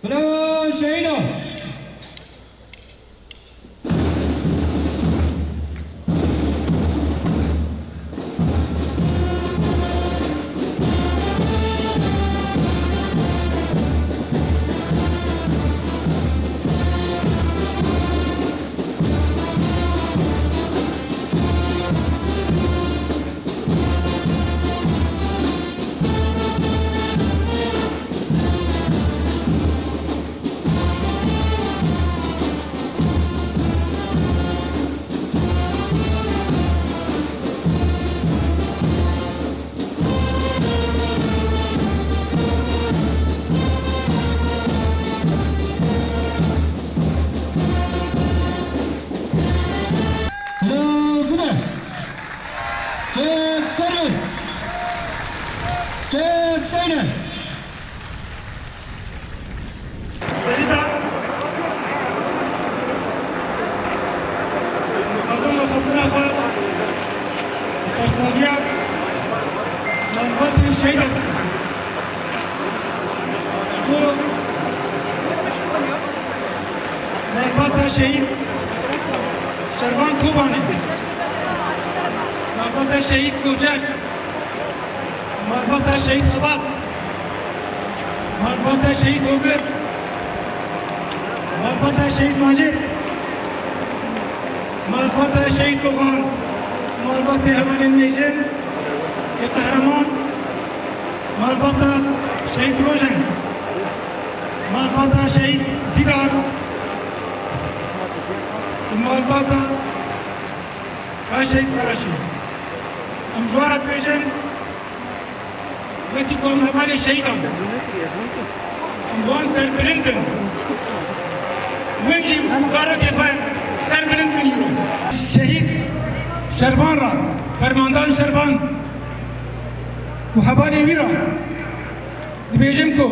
سلام شهیدا شهید شروان کوبانه مربوط شهید کوچک مربوط شهید خبات مربوط شهید اوگر مربوط شهید ماجد مربوط شهید کوبان مربوط همان النيجن قهرمان مربوط شهید روشن مربوط شهید دیدار مربوط شهید فراشی امجوارت بیجن وقتی کام همان شهیدم اموان سربلندن وینجی زارا کفاین سربلند بنیو شهید شروان را فرماندان شروان و هوانی ویرا بیجم کو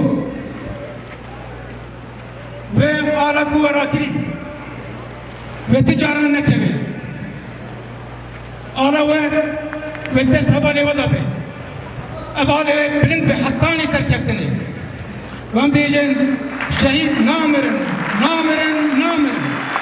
و آلا کو وراکری و تجاران نکوی آلا و دست هوانی ودا بی اواله بلند به حقانی سرکفتنی و هم بیجن شهید نامرن نامرن نامرن